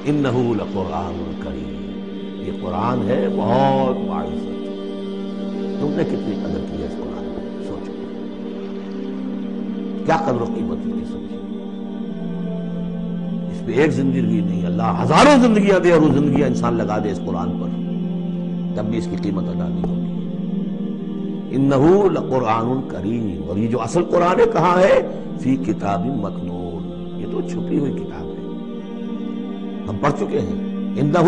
انہ لقرآن کریم، یہ قرآن ہے بہت باعزت۔ تم نے کتنی قدر کی ہے اس قرآن کی، سوچو کیا قدر و قیمت کی سمجھی۔ اس پہ ایک زندگی نہیں، اللہ ہزاروں زندگیاں دے اور وہ زندگیاں انسان لگا دے اس قرآن پر، تب بھی اس کی قیمت ادا نہیں ہوگی۔ انہ لقرآن کریم، اور یہ جو اصل قرآن ہے کہاں ہے؟ فی کتاب مکنون، یہ تو چھپی ہوئی کتاب ہے، ہم پڑھ چکے ہیں۔ انہ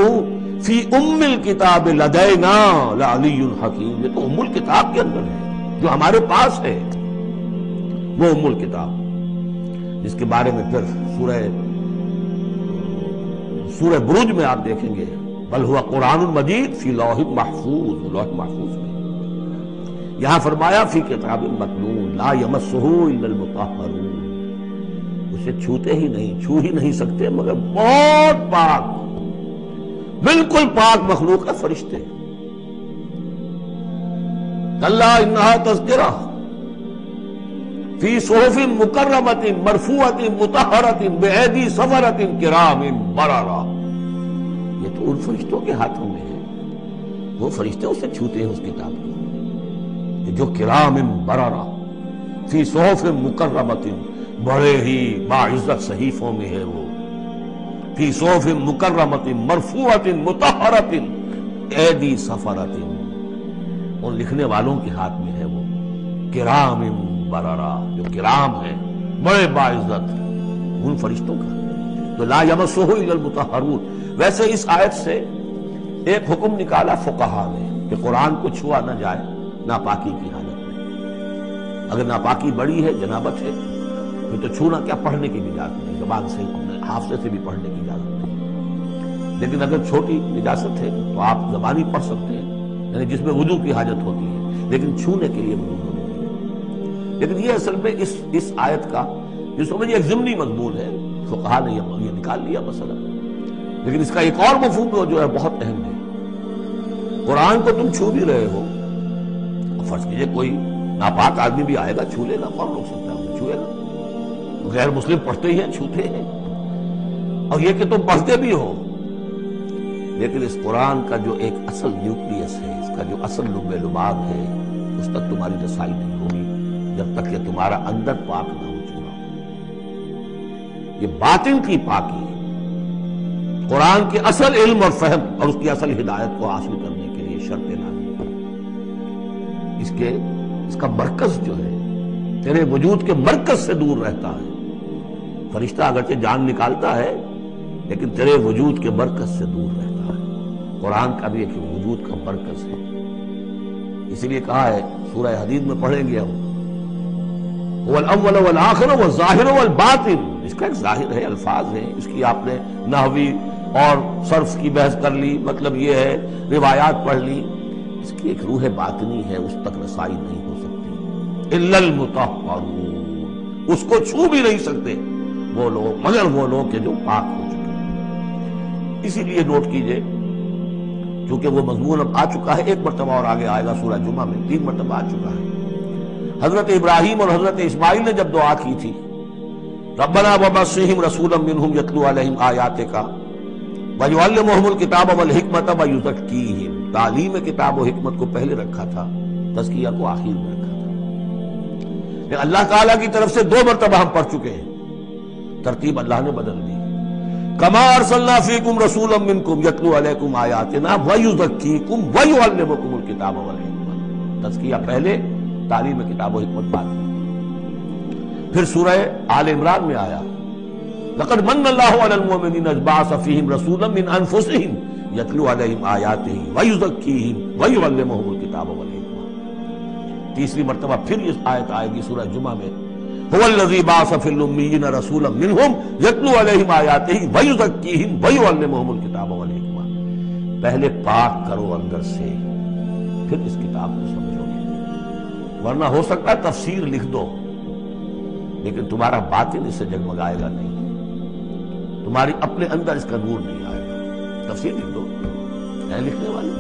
فی ام الکتاب لدینا لعلی حکیم، یہ تو ام الکتاب کے اندر ہے، جو ہمارے پاس ہے وہ ام الکتاب، جس کے بارے میں پھر سورہ بروج میں آپ دیکھیں گے بل ہوا قرآن مجید فی لوح محفوظ، لوح محفوظ میں۔ یہاں فرمایا فی کتاب مکنون لا یمسہ الا المطہرون، اسے چھوتے ہی نہیں، چھو ہی نہیں سکتے مگر بہت پاک، بالکل پاک مخلوق ہے، فرشتے۔ کلا انہا تذکرہ فی صحف مکرمۃ مرفوعۃ مطہرۃ بایدی سفرۃ کرام بررہ، یہ تو ان فرشتوں کے ہاتھوں میں ہے، وہ فرشتے اسے چھوتے ہیں اس کتاب کو، جو کرام بررہ فی صحف مکرمۃ، بڑے ہی باعزت صحیفوں میں ہے وہ، فی صحف مکرمۃ مرفوعۃ مطہرۃ ایدی سفرۃ، ان لکھنے والوں کے ہاتھ میں ہے وہ، کرام بررہ، جو کرام ہے بڑے باعزت، ان فرشتوں کا تو لا یمسہ الا المطہرون۔ ویسے اس آیت سے ایک حکم نکالا فقہا نے کہ قرآن کو چھوا نہ جائے ناپاکی کی حالت میں، اگر ناپاکی بڑی ہے، جنابت ہے، پھر تو چھونا کیا، پڑھنے کی بھی اجازت نہیں، زبان سے اپنے حافظے سے بھی پڑھنے کی اجازت نہیں، لیکن اگر چھوٹی نجاست ہے تو آپ زبانی پڑھ سکتے ہیں، یعنی جس میں وضو کی حاجت ہوتی ہے، لیکن چھونے کے لیے وضو ضروری ہے۔ لیکن یہ اصل میں اس آیت کا جس میں یہ ایک ضمنی مضمون ہے، فقہا نے یہ نکال لیا مسئلہ، لیکن اس کا ایک اور مفہوم جو ہے بہت اہم ہے۔ قرآن کو تم چھو بھی رہے ہو، فرض کیجئے کوئی ناپاک آدمی بھی آئے گا چھو لے گا، کون روک سکتا ہے اسے، چھوئے گا، غیر مسلم پڑھتے ہی ہیں، چھوتے ہیں، اور یہ کہ تم پڑھتے بھی ہو، لیکن اس قرآن کا جو ایک اصل نیوکلیس ہے، اس کا جو اصل لب لباب ہے، اس تک تمہاری رسائی نہیں ہوگی جب تک کہ تمہارا اندر پاک نہ ہو چکا ہو۔ یہ باطن کی پاکی ہے، قرآن کے اصل علم اور فہم اور اس کی اصل ہدایت کو حاصل کرنے کے لیے شرط لازم ہے۔ اس کا مرکز جو ہے تیرے وجود کے مرکز سے دور رہتا ہے، فرشتہ اگرچہ جان نکالتا ہے لیکن تیرے وجود کے مرکز سے دور رہتا ہے۔ قرآن کا بھی ایک وجود کا مرکز ہے، اسی لیے کہا ہے سورہ حدید میں پڑھیں گے ہم، هو الاول والآخر والظاہر والباطن، اس کا ایک ظاہر ہے، الفاظ ہیں، اس کی آپ نے نحوی اور صرف کی بحث کر لی، مطلب یہ ہے، روایات پڑھ لی، اس کی ایک روح باطنی ہے، اس تک رسائی نہیں ہو سکتی الا المطہرون، اس کو چھو بھی نہیں سکتے وہ لوگ مگر وہ لوگ کہ جو پاک ہو چکے ہیں۔ اسی لیے نوٹ کیجئے، چونکہ وہ مضمون اب آ چکا ہے، ایک مرتبہ اور آگے آئے گا سورہ جمعہ میں، 3 مرتبہ آ چکا ہے۔ حضرت ابراہیم اور حضرت اسماعیل نے جب دعا کی تھی ربنا وبعث رسولا منہم یتلو علیہم آیاتک ویعلمہم الکتاب والحکمۃ ویزکیہم، تعلیم کتاب و حکمت کو پہلے رکھا تھا، تزکیہ کو آخر میں رکھا تھا، لیکن اللہ تعالیٰ کی طرف سے 2 مرتبہ ہم پڑھ چکے ہیں، ترتیب اللہ نے بدل دی، کما ارسلنا فیکم رسولا منکم یتلو علیکم آیاتنا ویزکیکم ویعلمکم الکتاب والحکمۃ، تزکیہ پہلے، تعلیم کتاب و حکمت بعد میں۔ پھر سورہ آل عمران میں آیا لقد من اللہ علی المؤمنین اذ بعث فیہم رسولا من انفسہم یتلو علیہم آیاتہ ویزکیہم ویعلمہم الکتاب والحکمۃ۔ تیسری مرتبہ پھر یہ آیت آئے گی سورہ جمعہ میں، هو الذی بعث فی الامیین رسولا منہم یتلو علیہم آیاتہ ویزکیہم ویعلمہم الکتاب والحکمۃ۔ پہلے پاک کرو اندر سے، پھر اس کتاب کو سمجھو گے، ورنہ ہو سکتا ہے تفسیر لکھ دو لیکن تمہارا باطن اس سے جگمگائے گا نہیں، تمہاری اپنے اندر اس کا نور نہیں آئے گا۔ تفسیر لکھ دو، ہے لکھنے والے،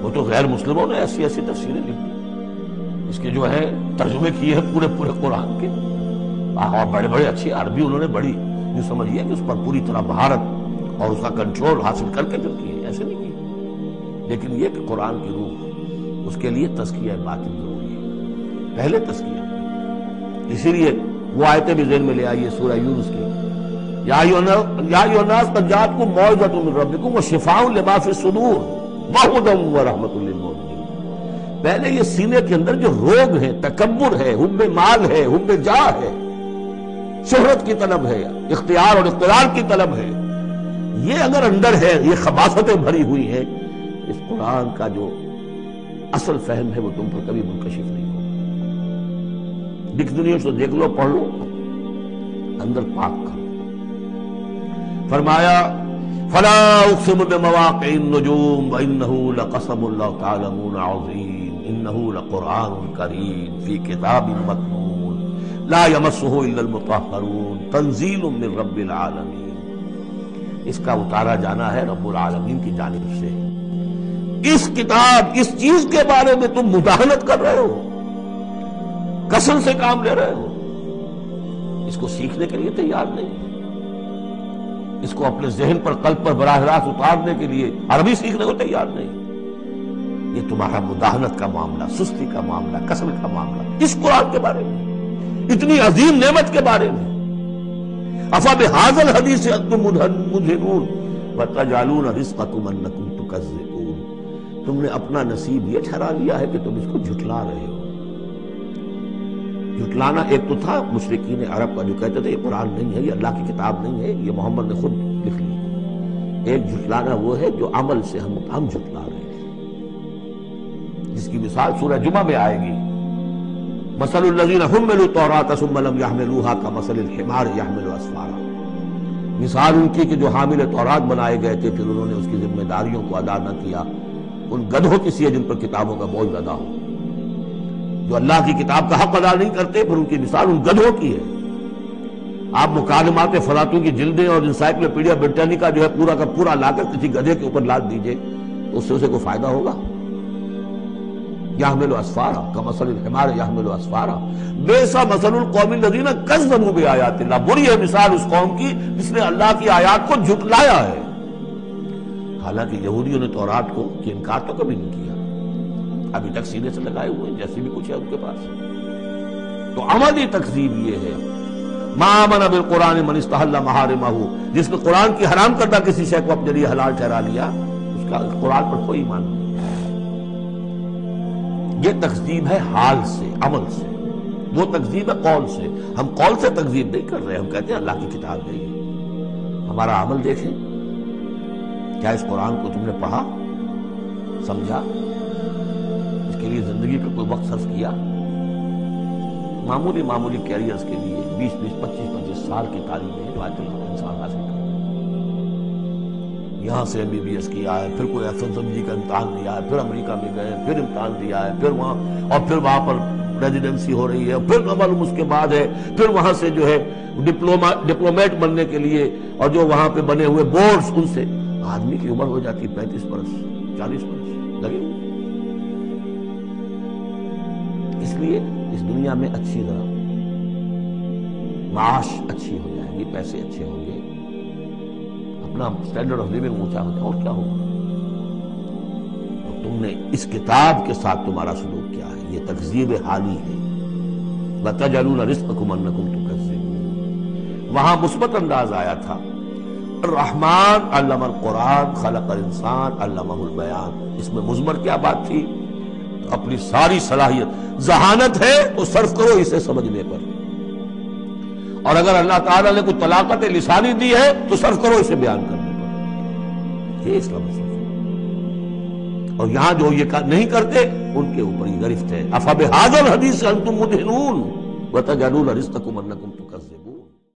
وہ تو غیر مسلموں نے ایسی ایسی تفسیریں لکھ دی، اس کے جو ہے ترجمے کیے ہیں پورے قرآن کے، اور بڑے بڑے اچھی عربی انہوں نے بڑی، جو سمجھیے کہ اس پر پوری طرح مہارت اور اس کا کنٹرول حاصل کر کے پھر کیے، ایسے نہیں کیے۔ لیکن یہ کہ قرآن کی روح، اس کے لیے تزکیہ باطن ضروری ہے، پہلے تزکیہ۔ اسی لیے وہ آیتیں بھی ذہن میں لے آئیے سورہ یونس کی، یا ایھا الناس قد جاءتکم موعظۃ من ربکم وشفاء لما فی الصدور وہدی ورحمۃ للمؤمنین۔ پہلے یہ سینے کے اندر جو روگ ہے، تکبر ہے، حب مال ہے، حب جاہ ہے، شہرت کی طلب ہے، اختیار اور اقتدار کی طلب ہے، یہ اگر اندر ہے، یہ خباثتیں بھری ہوئی ہیں، اس قرآن کا جو اصل فہم ہے وہ تم پر کبھی منکشف نہیں ہوگا۔ ڈکشنری سے دیکھ لو، پڑھ لو، اندر پاک کرو۔ فرمایا فلا اقسم بمواقع النجوم وانه لقسم لو تعلمون عظیم انه لقرآن کریم فی کتاب مکنون لا یمسہ الا المطہرون تنزیل من رب العالمین۔ اس کا اتارا جانا ہے رب العالمین کی جانب سے۔ اس کتاب، اس چیز کے بارے میں تم مداہنت کر رہے ہو، قسم سے کام لے رہے ہو، اس کو سیکھنے کے لیے تیار نہیں، اس کو اپنے ذہن پر، قلب پر براہ راست اتارنے کے لیے عربی سیکھنے کو تیار نہیں۔ یہ تمہارا مداہنت کا معاملہ، سستی کا معاملہ، کسل کا معاملہ اس قرآن کے بارے میں، اتنی عظیم نعمت کے بارے میں۔ افبہذا الحدیث انتم مدہنون وتجعلون رزقکم انکم تکذبون۔ تم نے اپنا نصیب یہ ٹھہرا لیا ہے کہ تم اس کو جھٹلا رہے ہو۔ جھٹلانا ایک تو تھا مشرکین عرب کا جو کہتے تھے یہ قرآن نہیں ہے، یہ اللہ کی کتاب نہیں ہے، یہ محمد نے خود لکھ لی۔ ایک جھٹلانا وہ ہے جو عمل سے ہم جھٹلا رہے ہیں، جس کی مثال سورہ جمعہ میں آئے گی، مثل الذین حملوا التوراۃ ثم لم يحملوها كمثل الحمار يحمل اسفارا۔ مثال ان کی کہ جو حامل تورات بنائے گئے تھے، پھر انہوں نے اس کی ذمہ داریوں کو ادا نہ کیا، ان گدھوں کی سی ہے جن پر کتابوں کا بوجھ لدا ہو۔ جو اللہ کی کتاب کا حق ادا نہیں کرتے، پھر ان کی مثال ان گدھوں کی ہے۔ آپ مکالمات فلاطوں کی جلدیں اور انسائکلوپیڈیا برٹانیکا جو ہے پورا کا پورا لا کر کسی گدھے کے اوپر لاد دیجئے تو اس سے اسے کوئی فائدہ ہوگا؟ یحمل اسفارا کمثل الحمار یحمل اسفارا بئس مثل القوم الذین کذبوا بآیات اللہ۔ بری ہے مثال اس قوم کی جس نے اللہ کی آیات کو جھٹلایا ہے۔ حالانکہ یہودیوں نے تورات کو کہ انکار تو کبھی نہیں کیا، ابھی تک سینے سے لگائے ہوئے ہیں جیسے بھی کچھ ہے ان کے پاس۔ تو عملی تکذیب یہ ہے، ما آمن بالقرآن من استحل محارمہ، جس نے قرآن کی حرام کردہ کسی شے کو اپنے لیے حلال ٹھہرا لیا، اس کا قرآن پر کوئی ایمان نہیں۔ یہ تکذیب ہے حال سے، عمل سے، وہ تکذیب ہے قول سے۔ ہم قول سے تکذیب نہیں کر رہے، ہم کہتے ہیں اللہ کی کتاب ہے یہ۔ ہمارا عمل دیکھیں، کیا اس قرآن کو تم نے پڑھا، سمجھا، اس کے لیے زندگی کا کوئی وقت صرف کیا؟ معمولی کیریئرز کے لیے 20-25 سال کی تعلیم ہے جو آج انسان حاصل کرتا ہے۔ یہاں سے MBBS کیا ہے، پھر کوئی FSMG کا امتحان دیا ہے، پھر امریکہ میں گئے، پھر امتحان دیا ہے، پھر وہاں پر ریزیڈنسی ہو رہی ہے، پھر معلوم اس کے بعد ہے، پھر وہاں سے جو ہے ڈپلومیٹ بننے کے لیے، اور جو وہاں پہ بنے ہوئے بورڈز، ان سے آدمی کی عمر ہو جاتی 35 برس 40 برس لگے۔ اس لیے اس دنیا میں اچھی طرح معاش اچھی ہو جائے گی، پیسے اچھے ہوں گے، اپنا سٹینڈرڈ آف لیونگ اونچا ہو جائے، اور کیا ہوگا؟ تم نے اس کتاب کے ساتھ تمہارا سلوک کیا ہے، یہ تکذیب حالی ہے۔ وَتَجْعَلُونَ رِزْقَكُمْ أَنَّكُمْ تُكَذِّبُونَ۔ وہاں مثبت انداز آیا تھا، الرحمن علم القرآن خلق الانسان علمہ البیان۔ اس میں مضمر کیا بات تھی؟ اپنی ساری صلاحیت، ذہانت ہے تو صرف کرو اسے سمجھنے پر، اور اگر اللہ تعالیٰ نے کوئی طلاقت لسانی دی ہے تو صرف کرو اسے بیان کرنے پر۔ یہ اس کا مطلب ہے۔ اور یہاں جو یہ نہیں کرتے ان کے اوپر یہ گرفت ہے۔ افبہذا الحدیث انتم مدہنون وتجعلون رزقکم انکم تکذبون۔